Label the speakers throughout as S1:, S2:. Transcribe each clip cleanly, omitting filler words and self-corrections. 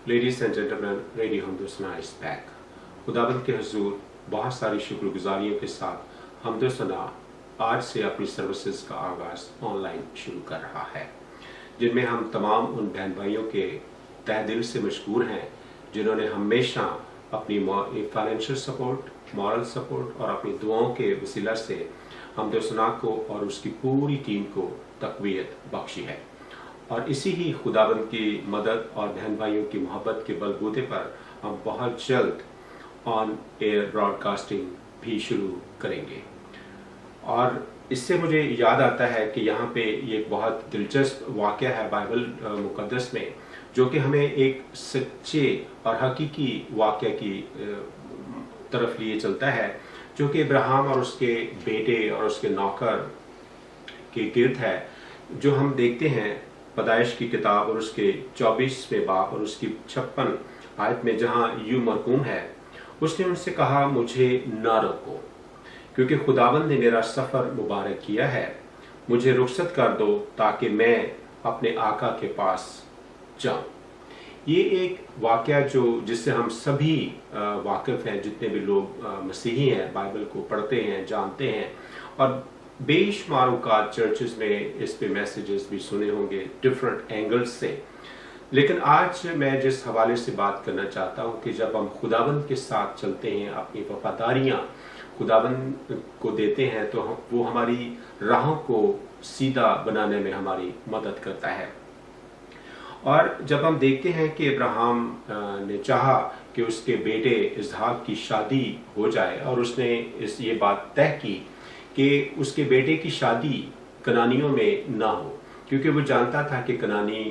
S1: Ladies and gentlemen, Radio हमदोसना is back. खुदावंद के हुजूर बहुत सारी शुक्रगुजारियों के साथ हमदोसना आज से अपनी सर्विसेज का आगाज़ ऑनलाइन शुरू कर रहा है, जिनमें हम तमाम उन बहन भाइयों के तहे दिल से मशकूर हैं जिन्होंने हमेशा अपनी फाइनेंशियल सपोर्ट, मॉरल सपोर्ट और अपनी दुआओं के वसीला से हमदोसना को और उसकी पूरी टीम को तक़वियत बख्शी है। और इसी ही खुदाबंद की मदद और बहन भाइयों की मोहब्बत के बलबूते पर हम बहुत जल्द ऑन एयर ब्रॉडकास्टिंग भी शुरू करेंगे। और इससे मुझे याद आता है कि यहाँ पे ये बहुत दिलचस्प वाक़या है बाइबल मुक़द्दस में, जो कि हमें एक सच्चे और हकीकी वाक़या की तरफ लिए चलता है, जो कि इब्राहिम और उसके बेटे और उसके नौकर के गिर्द है, जो हम देखते हैं पैदाइश की किताब और उसके 24वें बाब और उसकी 56 आयत में, जहाँ यूं मरकूम है, उसने उनसे कहा, मुझे ना रोको क्योंकि खुदावंद ने मेरा सफ़र मुबारक किया है, मुझे रुखसत कर दो ताकि मैं अपने आका के पास जाऊं। ये एक वाक़या जिससे हम सभी वाकिफ़ हैं, जितने भी लोग मसीही हैं, बाइबल को पढ़ते हैं, जानते हैं, और बेशुमार औक़ात चर्चेस में इस पे मैसेजेस भी सुने होंगे डिफरेंट एंगल्स से। लेकिन आज मैं जिस हवाले से बात करना चाहता हूँ कि जब हम खुदाबंद के साथ चलते हैं, अपनी वफादारियाँ खुदाबंद को देते हैं, तो वो हमारी राहों को सीधा बनाने में हमारी मदद करता है। और जब हम देखते हैं कि इब्राहिम ने चाहा कि उसके बेटे इसहाक की शादी हो जाए, और उसने ये बात तय की कि उसके बेटे की शादी कनानियों में ना हो, क्योंकि वो जानता था कि कनानी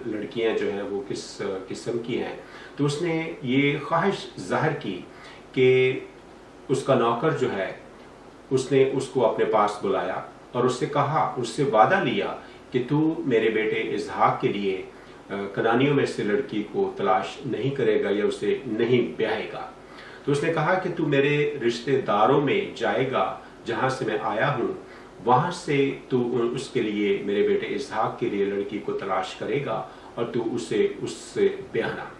S1: लड़कियां जो हैं वो किस किस्म की हैं। तो उसने ये ख्वाहिश ज़ाहिर की कि उसका नौकर जो है, उसने उसको अपने पास बुलाया और उससे कहा, उससे वादा लिया कि तू मेरे बेटे इसहाक के लिए कनानियों में से लड़की को तलाश नहीं करेगा या उसे नहीं ब्याहेगा। तो उसने कहा कि तू मेरे रिश्तेदारों में जाएगा, जहाँ से मैं आया हूँ, वहाँ से तू उसके लिए, मेरे बेटे इसहाक के लिए लड़की को तलाश करेगा और तू उससे ब्याहना।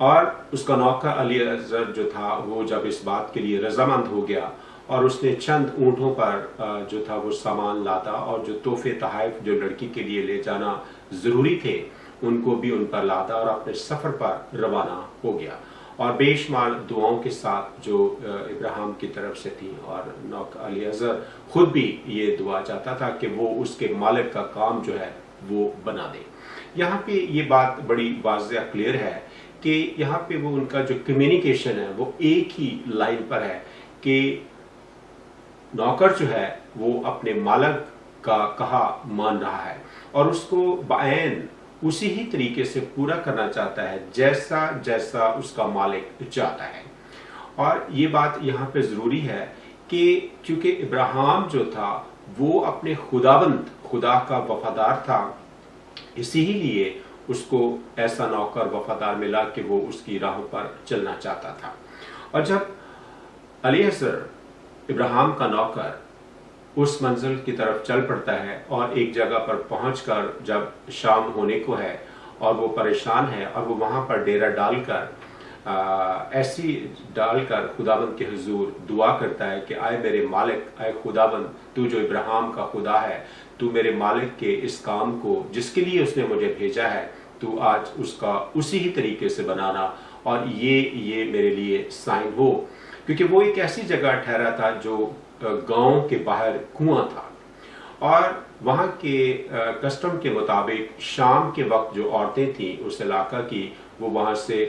S1: और उसका नौकर अलीअज़र जो था, वो जब इस बात के लिए रजामंद हो गया और उसने चंद ऊँटों पर जो था वो सामान लादा, और जो तोहफे तहाइफ जो लड़की के लिए ले जाना ज़रूरी थे उनको भी उन पर लादा और अपने सफ़र पर रवाना हो गया। और बेशुमार दुआओं के साथ जो इब्राहिम की तरफ से थी, और नौकर अलीअज़र खुद भी ये दुआ चाहता था कि वो उसके मालिक का काम जो है वो बना दे। यहाँ पे ये बात बड़ी वाज़ेह क्लियर है कि यहाँ पे वो उनका जो कम्युनिकेशन है वो एक ही लाइन पर है कि नौकर जो है वो अपने मालिक का कहा मान रहा है और उसको बायन उसी ही तरीके से पूरा करना चाहता है जैसा जैसा उसका मालिक चाहता है। और ये बात यहाँ पे ज़रूरी है कि क्योंकि इब्राहिम जो था वो अपने खुदा का वफादार था, इसी ही लिए उसको ऐसा नौकर वफादार मिला कि वो उसकी राहों पर चलना चाहता था। और जब अलीअज़र इब्राहिम का नौकर उस मंजिल की तरफ चल पड़ता है और एक जगह पर पहुंचकर जब शाम होने को है और वो परेशान है, और वो वहाँ पर डेरा डालकर खुदाबंद के हुजूर दुआ करता है कि आए मेरे मालिक, आए खुदाबंद, तू जो इब्राहिम का खुदा है, तू मेरे मालिक के इस काम को जिसके लिए उसने मुझे भेजा है, तू आज उसका उसी ही तरीके से बनाना, और ये मेरे लिए साइन हो। क्योंकि वो एक ऐसी जगह ठहरा था जो गांव के बाहर कुआं था, और वहाँ के कस्टम के मुताबिक शाम के वक्त जो औरतें थीं उस इलाका की, वो वहाँ से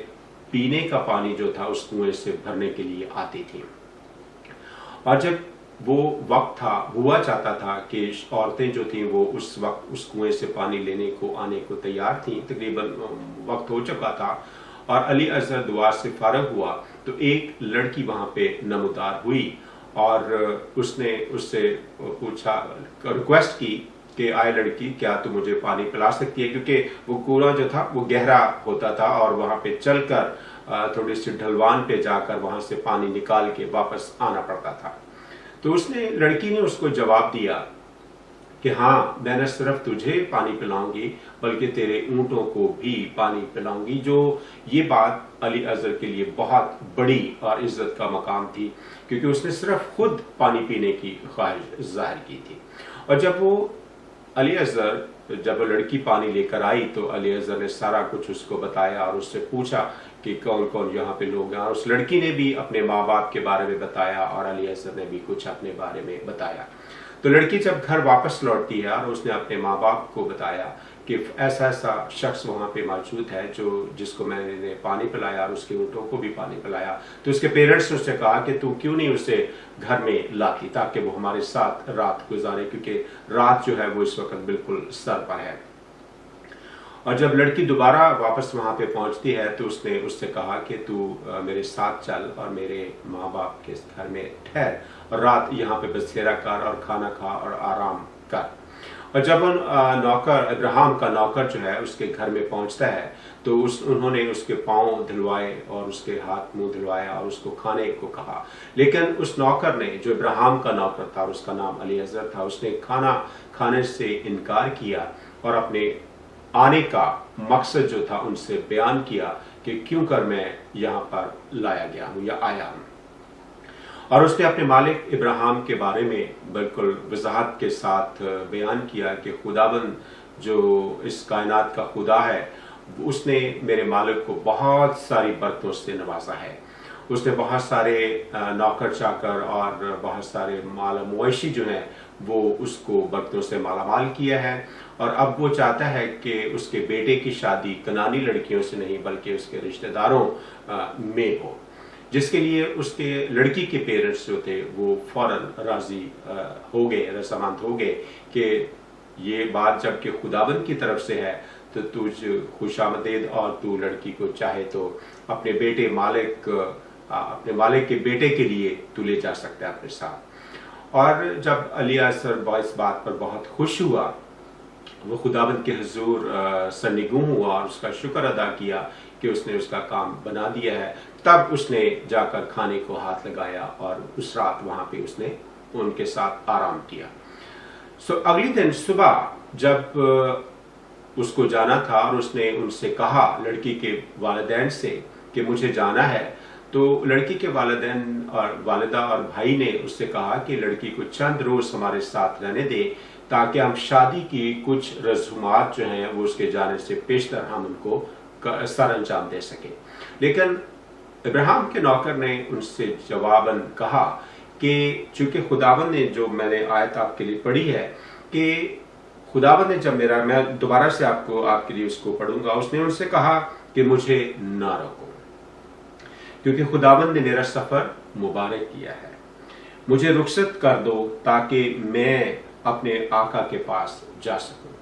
S1: पीने का पानी जो था उस कुएं से भरने के लिए आती थी। और जब वो वक्त था, हुआ चाहता था कि औरतें जो थीं वो उस वक्त उस कुएं से पानी लेने को आने को तैयार थीं, तकरीबन वक्त हो चुका था, और अलीअज़र दुआ से फारग हुआ तो एक लड़की वहाँ पे नमूदार हुई, और उसने उससे पूछा, रिक्वेस्ट की कि आए लड़की, क्या तू मुझे पानी पिला सकती है, क्योंकि वो कुआं जो था वो गहरा होता था और वहाँ पे चलकर थोड़ी सी ढलवान पे जाकर वहाँ से पानी निकाल के वापस आना पड़ता था। तो लड़की ने उसको जवाब दिया کہ ہاں میں نہ صرف تجھے پانی پلاؤں گی بلکہ تیرے اونٹوں کو بھی پانی پلاؤں گی، جو یہ بات علی اذر کے لیے بہت بڑی اور عزت کا مقام تھی، کیونکہ اس نے صرف خود پانی پینے کی خواہش ظاہر کی تھی۔ اور جب وہ علی اذر جب وہ لڑکی پانی لے کر آئی تو علی اذر نے سارا کچھ اس کو بتایا اور اس سے پوچھا کہ کون کون یہاں پہ لوگ ہیں، اور اس لڑکی نے بھی اپنے ماں باپ کے بارے میں بتایا اور علی اذر نے بھی کچھ اپنے بارے میں بتایا۔ تو لڑکی جب گھر واپس لوٹتی ہے اور اس نے اپنے ماں باپ کو بتایا کہ ایسا شخص وہاں پہ موجود ہے جس کو میں نے پانی پلایا اور اس کے اونٹوں کو بھی پانی پلایا، تو اس کے پیرنٹس نے اس سے کہا کہ تو کیوں نہیں اسے گھر میں لاتی تاکہ وہ ہمارے ساتھ رات گزارے، کیونکہ رات جو ہے وہ اس وقت بالکل سر پر ہے۔ اور جب لڑکی دوبارہ واپس وہاں پہ پہنچتی ہے تو اس نے اس سے کہا کہ تو میرے ساتھ چل اور میرے ماں باپ کے گھر میں ٹھہر اور رات یہاں پہ بسیرا کر اور کھانا کھا اور آرام کر۔ اور جب نوکر ابراہیم کا نوکر جو ہے اس کے گھر میں پہنچتا ہے تو انہوں نے اس کے پاؤں دھلوائے اور اس کے ہاتھ منہ دھلوایا اور اس کو کھانے کو کہا، لیکن اس نوکر نے جو ابراہیم کا نوکر تھا اور اس کا نام علی اذر تھا، اس نے کھانا کھانے سے انکار کیا اور اپنے آنے کا مقصد جو تھا ان سے بیان کیا کہ کیوں کر میں یہاں پر لایا گیا ہوں یا آیا ہوں۔ اور اس نے اپنے مالک ابراہیم کے بارے میں بالکل وضاحت کے ساتھ بیان کیا کہ خداوند جو اس کائنات کا خدا ہے اس نے میرے مالک کو بہت ساری برکتوں سے نوازا ہے، اس نے بہت سارے نوکر چاکر اور بہت سارے مال مویشی جو ہیں وہ اس کو برکتوں سے مالا مال کیا ہے، اور اب وہ چاہتا ہے کہ اس کے بیٹے کی شادی کنانی لڑکیوں سے نہیں بلکہ اس کے رشتہ داروں میں ہو، جس کے لیے اس کے لڑکی کے پیرنٹس جو تھے وہ فوراً راضی ہو گئے، رضامند ہو گئے کہ یہ بات جب کہ خداوند کی طرف سے ہے تو تجھ خوش آمدید، اور تو لڑکی کو چاہے تو اپنے مالک کے بیٹے کے لیے تو لے جا سکتا ہے اپنے ساتھ۔ اور جب علی اذر اس بات پر بہت خوش ہوا، وہ خداوند کے حضور سرنگوں ہوا اور اس کا شکر ادا کیا کہ اس نے اس کا کام بنا دیا ہے، تب اس نے جا کر کھانے کو ہاتھ لگایا اور اس رات وہاں پہ اس نے ان کے ساتھ آرام کیا۔ اگلی دن صبح جب اس کو جانا تھا اور اس نے ان سے کہا لڑکی کے والدین سے کہ مجھے جانا ہے، تو لڑکی کے والدین اور والدہ اور بھائی نے اس سے کہا کہ لڑکی کو چند روز ہمارے ساتھ رہنے دے تاکہ ہم شادی کی کچھ رسومات جو ہیں وہ اس کے جانے سے پیشتر ہم ان کو سر انجام دے سکیں۔ لیکن ابراہیم کے نوکر نے ان سے جواباً کہا کہ چونکہ خداوند نے جو میں نے آیت آپ کے لیے پڑھی ہے کہ خداوند نے جب میں دوبارہ سے آپ کے لیے اس کو پڑھوں گا، اس نے ان سے کہا کہ مجھے نہ روکو کیونکہ خداوند نے میرا سفر مبارک کیا ہے، مجھے رخصت کر دو تاکہ میں اپنے آقا کے پاس جا سکوں۔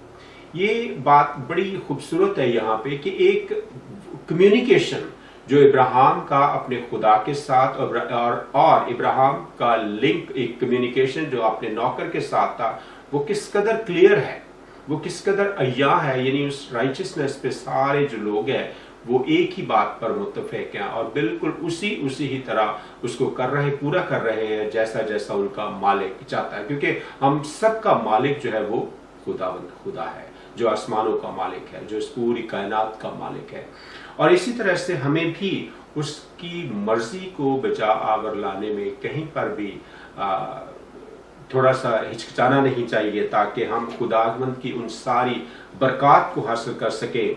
S1: یہ بات بڑی خوبصورت ہے یہاں پہ کہ ایک کمیونیکیشن جو ابراہیم کا اپنے خدا کے ساتھ اور ابراہیم کا لنک، ایک کمیونیکیشن جو اپنے نوکر کے ساتھ تھا، وہ کس قدر کلیئر ہے، وہ کس قدر عیاں ہے، یعنی اس رائچسنس پہ سارے جو لوگ ہیں وہ ایک ہی بات پر متفق ہیں اور بالکل اسی ہی طرح اس کو پورا کر رہے ہیں جیسا ان کا مالک چاہتا ہے، کیونکہ ہم سب کا مالک جو ہے وہ خدا ہے، جو آسمانوں کا مالک ہے، جو اس پوری کائنات کا مالک ہے۔ اور اسی طرح سے ہمیں بھی اس کی مرضی کو بجا آور لانے میں کہیں پر بھی تھوڑا سا ہچکچانا نہیں چاہیے تاکہ ہم خداوند کی ان ساری برکات کو حاصل کر سکیں،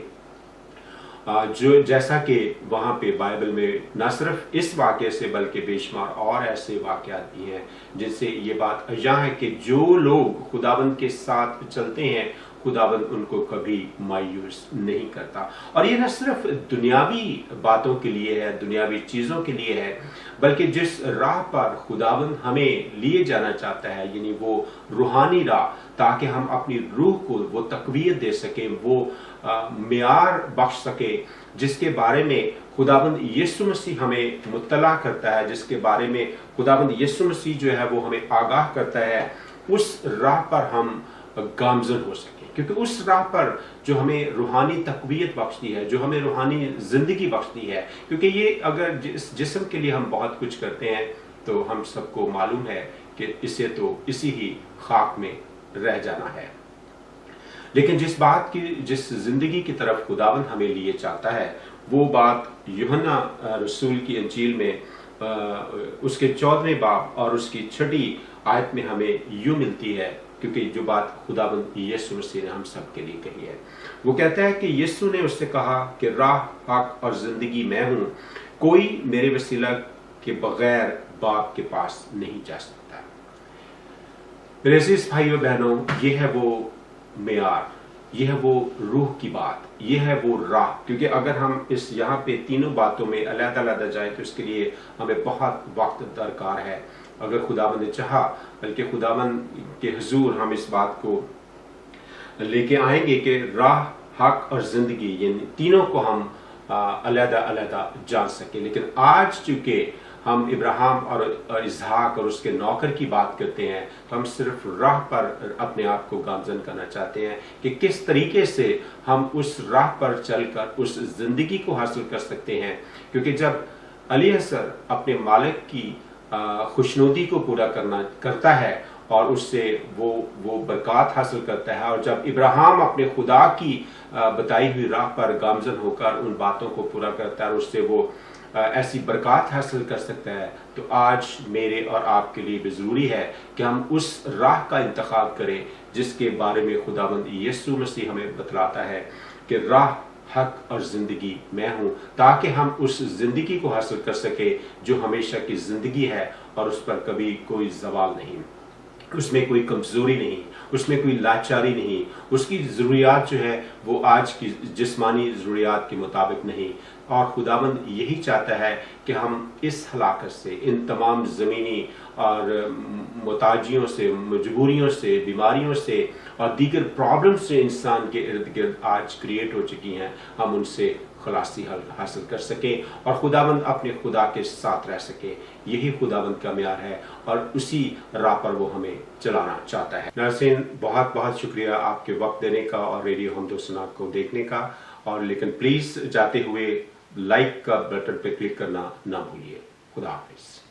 S1: جو جیسا کہ وہاں پہ بائبل میں نہ صرف اس واقعے سے بلکہ بے شمار اور ایسے واقعات بھی ہیں جن سے یہ بات عیاں ہے کہ جو لوگ خداوند کے ساتھ چلتے ہیں خداوند ان کو کبھی مایوس نہیں کرتا۔ اور یہ نہ صرف دنیاوی باتوں کے لیے ہے، دنیاوی چیزوں کے لیے ہے، بلکہ جس راہ پر خداوند ہمیں لیے جانا چاہتا ہے، یعنی وہ روحانی راہ، تاکہ ہم اپنی روح کو وہ تقویت دے سکیں، وہ معیار بخش سکے جس کے بارے میں خداوند یسوع مسیح ہمیں مطلع کرتا ہے، جس کے بارے میں خداوند یسوع مسیح جو ہے وہ ہمیں آگاہ کرتا ہے، اس راہ پر ہم گامزن ہو سکیں، کیونکہ اس راہ پر جو ہمیں روحانی تقویت بخشتی ہے، جو ہمیں روحانی زندگی بخشتی ہے، کیونکہ یہ اگر جسم کے لیے ہم بہت کچھ کرتے ہیں تو ہم سب کو معلوم ہے کہ اسے تو اسی ہی خاک میں रह जाना है। लेकिन जिस जिंदगी की तरफ खुदावंद हमें लिए चाहता है, वो बात यूहन्ना रसूल की इंजील में उसके 14वें बाब और उसकी 6ठी आयत में हमें यूं मिलती है, क्योंकि जो बात खुदावंद यीशु मसीह ने हम सब के लिए कही है। वो कहता है कि यीशु ने उससे कहा कि राह, हक और जिंदगी मैं हूं, कोई मेरे वसीला के बगैर बाप के पास नहीं जा सकता। मेरे अजीज भाइयों बहनों, ये है वो मेयार, ये है वो रूह की बात, ये है वो राह। क्योंकि अगर हम इस यहाँ पे तीनों बातों में अलग-अलग जाए तो इसके लिए हमें बहुत वक्त दरकार है। अगर खुदावंद ने चाहा, बल्कि खुदावंद के हुजूर हम इस बात को लेके आएंगे कि राह, हक और जिंदगी, ये तीनों को हम अलग-अलग जान सके। लेकिन आज चूंकि हम इब्राहिम और इसहाक और उसके नौकर की बात करते हैं, तो हम सिर्फ राह पर अपने आप को गामजन करना चाहते हैं कि किस तरीके से हम उस राह पर चलकर उस जिंदगी को हासिल कर सकते हैं। क्योंकि जब अलीअज़र अपने मालिक की खुशनुदी को पूरा करता है और उससे वो बरकत हासिल करता है, और जब इब्राहिम अपने खुदा की बताई हुई राह पर गामजन होकर उन बातों को पूरा करता है और उससे वो ऐसी बरकत हासिल कर सकता है, तो आज मेरे और आपके लिए भी ज़रूरी है कि हम उस राह का इंतखाब करें जिसके बारे में खुदावंद यीशु मसीह हमें बतलाता है कि राह, हक और ज़िंदगी मैं हूँ, ताकि हम उस ज़िंदगी को हासिल कर सके जो हमेशा की ज़िंदगी है और उस पर कभी कोई ज़वाल नहीं, उसमें कोई कमज़ोरी नहीं, उसमें कोई लाचारी नहीं, उसकी ज़रूरियात जो है वो आज की जिस्मानी ज़रूरियात के मुताबिक नहीं। और खुदावंद यही चाहता है कि हम इस हलाकत से, इन तमाम ज़मीनी और मुताजियों से, मजबूरियों से, बीमारियों से और दीगर प्रॉब्लम्स से इंसान के इर्द गिर्द आज क्रिएट हो चुकी हैं, हम उनसे खलासी हासिल कर सकें और खुदावंद अपने खुदा के साथ रह सके। यही खुदावंद का म्यार है और उसी राह पर वो हमें चलाना चाहता है। नाज़रीन, बहुत बहुत शुक्रिया आपके वक्त देने का और रेडियो हमदो सना को देखने का। और लेकिन प्लीज़ जाते हुए लाइक का बटन पे क्लिक करना ना भूलिए। खुदा हाफिज़।